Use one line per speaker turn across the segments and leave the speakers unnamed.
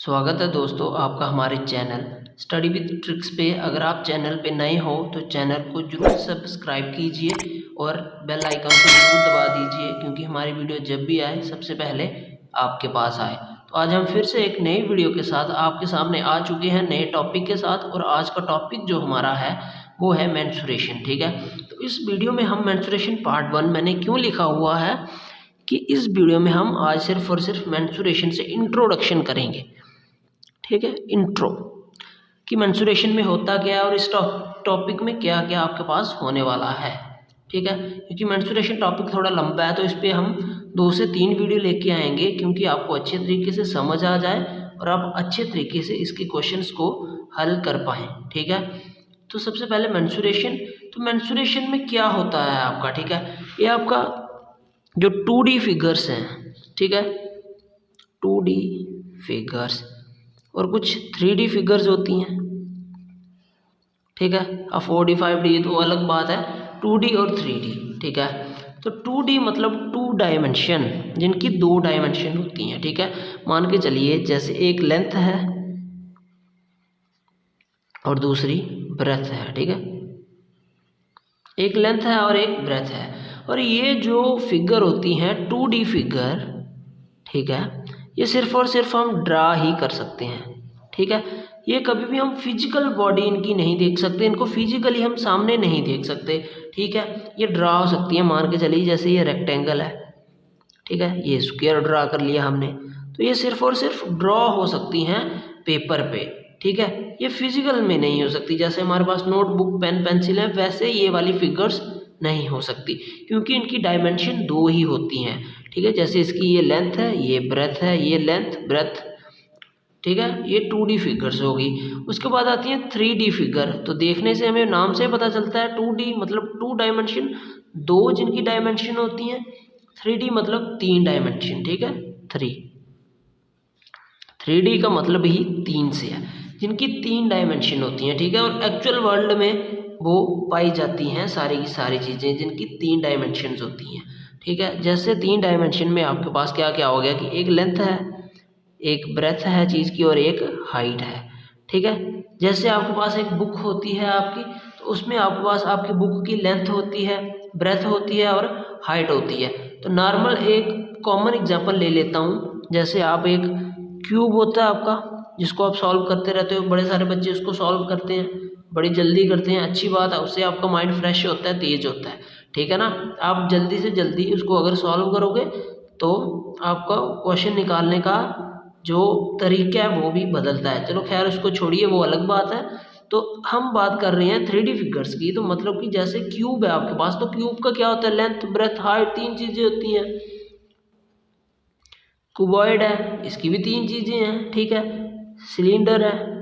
स्वागत है दोस्तों आपका हमारे चैनल स्टडी विद ट्रिक्स पे। अगर आप चैनल पे नए हो तो चैनल को जरूर सब्सक्राइब कीजिए और बेल आइकन को जरूर दबा दीजिए, क्योंकि हमारी वीडियो जब भी आए सबसे पहले आपके पास आए। तो आज हम फिर से एक नई वीडियो के साथ आपके सामने आ चुके हैं, नए टॉपिक के साथ। और आज का टॉपिक जो हमारा है वो है मेंस्ट्रुएशन। ठीक है, तो इस वीडियो में हम मेंस्ट्रुएशन पार्ट 1 मैंने क्यों लिखा हुआ है कि इस वीडियो में हम आज सिर्फ और सिर्फ मेंस्ट्रुएशन से इंट्रोडक्शन करेंगे। ठीक है, इंट्रो कि मेंस्ट्रुएशन में होता क्या है और इस टॉपिक में क्या क्या आपके पास होने वाला है। ठीक है, क्योंकि मेंस्ट्रुएशन टॉपिक थोड़ा लंबा है तो इस पर हम 2 से 3 वीडियो लेके आएंगे, क्योंकि आपको अच्छे तरीके से समझ आ जाए और आप अच्छे तरीके से इसके क्वेश्चंस को हल कर पाएँ। ठीक है, तो सबसे पहले मेंस्ट्रुएशन। तो मेंस्ट्रुएशन में क्या होता है आपका, ठीक है, ये आपका जो 2D फिगर्स हैं, ठीक है, 2D फिगर्स और कुछ 3D फिगर्स होती हैं। ठीक है, अब 4D 5D तो अलग बात है, 2D और 3D। ठीक है, तो 2D मतलब 2 डायमेंशन, जिनकी 2 डायमेंशन होती हैं। ठीक है, मान के चलिए जैसे एक लेंथ है और दूसरी ब्रेथ है। ठीक है, एक लेंथ है और एक ब्रेथ है, और ये जो फिगर होती हैं 2D फिगर, ठीक है, ये सिर्फ और सिर्फ हम ड्रा ही कर सकते हैं। ठीक है, ये कभी भी हम फिजिकल बॉडी इनकी नहीं देख सकते, इनको फिजिकली हम सामने नहीं देख सकते। ठीक है, ये ड्रा हो सकती है, मान के चलिए जैसे ये रेक्टेंगल है, ठीक है, ये स्क्वायर ड्रा कर लिया हमने, तो ये सिर्फ और सिर्फ ड्रॉ हो सकती हैं पेपर पे। ठीक है, ये फिजिकल में नहीं हो सकती। जैसे हमारे पास नोटबुक पेन पेंसिल है, वैसे ये वाली फिगर्स नहीं हो सकती, क्योंकि इनकी डायमेंशन 2 ही होती हैं। ठीक है, जैसे इसकी ये लेंथ है, ये ब्रेथ है, ये लेंथ ब्रेथ। ठीक है, ये 2D फिगर्स होगी। उसके बाद आती है 3D फिगर। तो देखने से हमें नाम से पता चलता है 2D मतलब 2 डायमेंशन, 2 जिनकी डायमेंशन होती हैं। 3D मतलब 3 डायमेंशन। ठीक है, 3D का मतलब ही 3 से है, जिनकी 3 डायमेंशन होती हैं। ठीक है, और एक्चुअल वर्ल्ड में वो पाई जाती हैं सारी की सारी चीज़ें जिनकी 3 डायमेंशंस होती हैं। ठीक है, जैसे 3 डायमेंशन में आपके पास क्या क्या हो गया कि एक लेंथ है, एक ब्रेथ है चीज़ की, और एक हाइट है। ठीक है, जैसे आपके पास एक बुक होती है आपकी, तो उसमें आपके पास आपकी बुक की लेंथ होती है, ब्रेथ होती है और हाइट होती है। तो नॉर्मल एक कॉमन एग्जांपल ले लेता हूँ। जैसे आप एक क्यूब होता है आपका, जिसको आप सॉल्व करते रहते हो, बड़े सारे बच्चे उसको सॉल्व करते हैं, बड़ी जल्दी करते हैं, अच्छी बात है, उससे आपका माइंड फ्रेश होता है, तेज होता है। ठीक है ना, आप जल्दी से जल्दी उसको अगर सॉल्व करोगे तो आपका क्वेश्चन निकालने का जो तरीका है वो भी बदलता है। चलो खैर उसको छोड़िए, वो अलग बात है। तो हम बात कर रहे हैं 3D फिगर्स की। तो मतलब कि जैसे क्यूब है आपके पास, तो क्यूब का क्या होता है, लेंथ ब्रेथ हाइट 3 चीज़ें होती हैं। क्यूबॉइड है, इसकी भी 3 चीज़ें हैं। ठीक है, सिलेंडर है,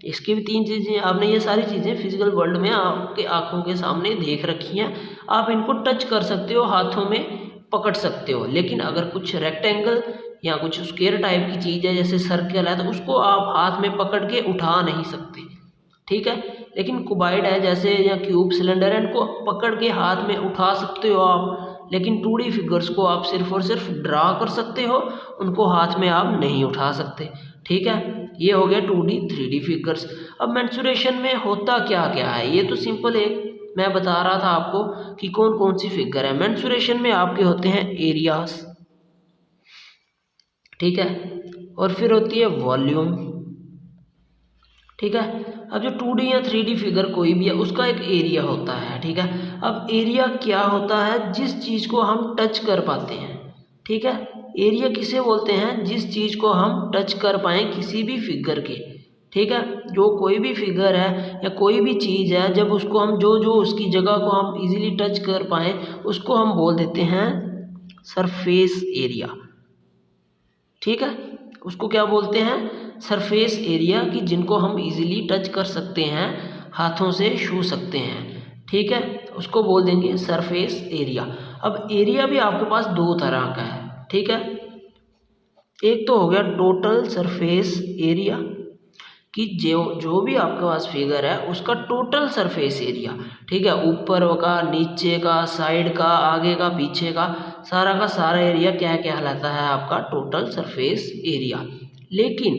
इसकी भी 3 चीज़ें। आपने ये सारी चीज़ें फिजिकल वर्ल्ड में आपके आंखों के सामने देख रखी हैं, आप इनको टच कर सकते हो, हाथों में पकड़ सकते हो। लेकिन अगर कुछ रेक्टेंगल या कुछ स्क्वायर टाइप की चीज़ है, जैसे सर्कल है, तो उसको आप हाथ में पकड़ के उठा नहीं सकते। ठीक है, लेकिन क्यूबॉइड है जैसे, या क्यूब सिलेंडर है, इनको पकड़ के हाथ में उठा सकते हो आप। लेकिन 2D फिगर्स को आप सिर्फ और सिर्फ ड्रा कर सकते हो, उनको हाथ में आप नहीं उठा सकते। ठीक है, ये हो गया 2D 3D फिगर्स। अब मेंस्ट्रुएशन में होता क्या क्या है, ये तो सिंपल एक मैं बता रहा था आपको कि कौन कौन सी फिगर है। मेंस्ट्रुएशन में आपके होते हैं एरियाज, ठीक है, और फिर होती है वॉल्यूम। ठीक है, अब जो 2D या 3D फिगर कोई भी है उसका एक एरिया होता है। ठीक है, अब एरिया क्या होता है, जिस चीज़ को हम टच कर पाते हैं। ठीक है, एरिया किसे बोलते हैं, जिस चीज़ को हम टच कर पाएँ किसी भी फिगर के। ठीक है, जो कोई भी फिगर है या कोई भी चीज़ है, जब उसको हम जो उसकी जगह को हम इजीली टच कर पाएँ, उसको हम बोल देते हैं सरफेस एरिया। ठीक है, उसको क्या बोलते हैं, सरफेस एरिया, की जिनको हम इजीली टच कर सकते हैं, हाथों से छू सकते हैं। ठीक है, उसको बोल देंगे सरफेस एरिया। अब एरिया भी आपके पास 2 तरह का है। ठीक है, एक तो हो गया टोटल सरफेस एरिया, कि जो भी आपके पास फिगर है उसका टोटल सरफेस एरिया। ठीक है, ऊपर का, नीचे का, साइड का, आगे का, पीछे का सारा एरिया क्या कहलाता है, आपका टोटल सरफेस एरिया। लेकिन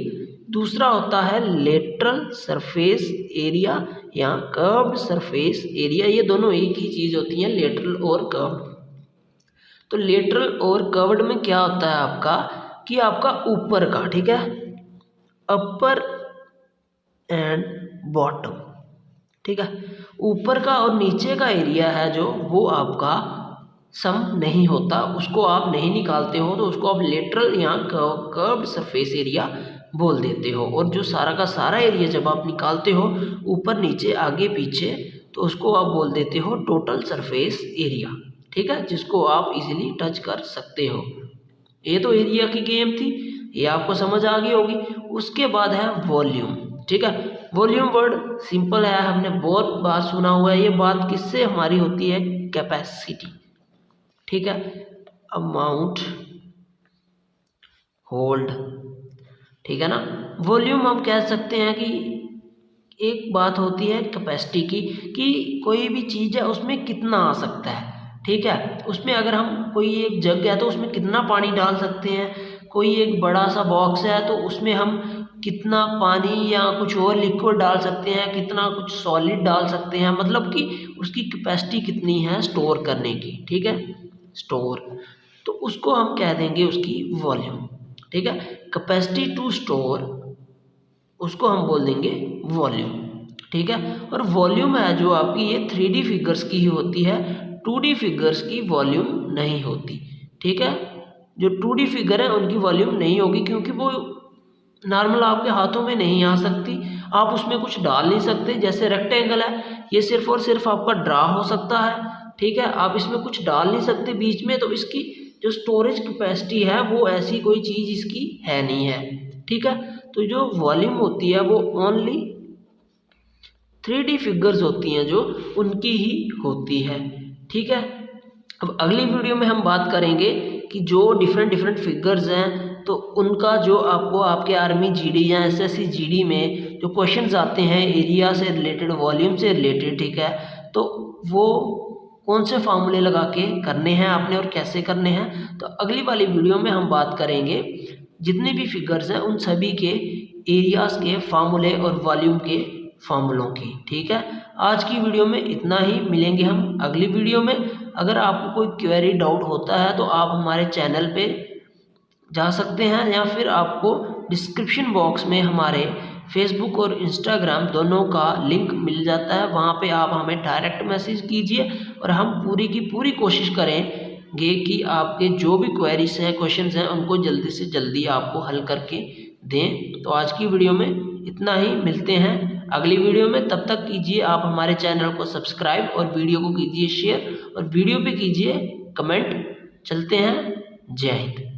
दूसरा होता है लेटरल सरफेस एरिया या कर्व्ड सरफेस एरिया। ये दोनों एक ही चीज़ होती हैं, लेटरल और कर्व्ड। तो लेटरल और कर्व्ड में क्या होता है आपका कि आपका ऊपर का, ठीक है, अपर एंड बॉटम, ठीक है, ऊपर का और नीचे का एरिया है जो वो आपका सम नहीं होता, उसको आप नहीं निकालते हो, तो उसको आप लेटरल या कर्व्ड सरफेस एरिया बोल देते हो। और जो सारा का सारा एरिया जब आप निकालते हो ऊपर नीचे आगे पीछे, तो उसको आप बोल देते हो टोटल सरफेस एरिया, ठीक है, जिसको आप इजीली टच कर सकते हो। ये तो एरिया की गेम थी, ये आपको समझ आ गई होगी। उसके बाद है वॉल्यूम, ठीक है। वॉल्यूम वर्ड सिंपल है, हमने बहुत बार सुना हुआ है। ये बात किससे हमारी होती है, कैपेसिटी, ठीक है, अमाउंट, होल्ड, ठीक है ना। वॉल्यूम हम कह सकते हैं कि एक बात होती है कैपेसिटी की कि कोई भी चीज़ है उसमें कितना आ सकता है, ठीक है। उसमें अगर हम कोई एक जग है तो उसमें कितना पानी डाल सकते हैं, कोई एक बड़ा सा बॉक्स है तो उसमें हम कितना पानी या कुछ और लिक्विड डाल सकते हैं, कितना कुछ सॉलिड डाल सकते हैं, मतलब कि उसकी कैपेसिटी कितनी है स्टोर करने की, ठीक है, स्टोर, तो उसको हम कह देंगे उसकी वॉल्यूम, ठीक है। कैपेसिटी टू स्टोर, उसको हम बोल देंगे वॉल्यूम, ठीक है। और वॉल्यूम है जो आपकी ये 3D फिगर्स की ही होती है, 2D फिगर्स की वॉल्यूम नहीं होती, ठीक है। जो 2D फिगर है उनकी वॉल्यूम नहीं होगी क्योंकि वो नॉर्मल आपके हाथों में नहीं आ सकती, आप उसमें कुछ डाल नहीं सकते। जैसे रेक्टेंगल है, ये सिर्फ और सिर्फ आपका ड्रा हो सकता है, ठीक है, आप इसमें कुछ डाल नहीं सकते बीच में, तो इसकी जो स्टोरेज कैपेसिटी है वो ऐसी कोई चीज़ इसकी है नहीं है, ठीक है। तो जो वॉल्यूम होती है वो ओनली 3D फिगर्स होती हैं जो उनकी ही होती है, ठीक है। अब अगली वीडियो में हम बात करेंगे कि जो डिफरेंट फिगर्स हैं तो उनका जो आपको आपके आर्मी जीडी या एसएससी जीडी में जो क्वेश्चंस आते हैं एरिया से रिलेटेड, वॉल्यूम से रिलेटेड, ठीक है, तो वो कौन से फार्मूले लगा के करने हैं आपने और कैसे करने हैं, तो अगली वाली वीडियो में हम बात करेंगे जितने भी फिगर्स हैं उन सभी के एरियाज़ के फार्मूले और वॉल्यूम के फार्मूलों की, ठीक है। आज की वीडियो में इतना ही, मिलेंगे हम अगली वीडियो में। अगर आपको कोई क्वेरी डाउट होता है तो आप हमारे चैनल पे जा सकते हैं या फिर आपको डिस्क्रिप्शन बॉक्स में हमारे फेसबुक और इंस्टाग्राम दोनों का लिंक मिल जाता है, वहाँ पे आप हमें डायरेक्ट मैसेज कीजिए और हम पूरी की पूरी कोशिश करेंगे कि आपके जो भी क्वेरीज हैं, क्वेश्चंस हैं, उनको जल्दी से जल्दी आपको हल करके दें। तो आज की वीडियो में इतना ही, मिलते हैं अगली वीडियो में। तब तक कीजिए आप हमारे चैनल को सब्सक्राइब और वीडियो को कीजिए शेयर और वीडियो पे कीजिए कमेंट। चलते हैं, जय हिंद।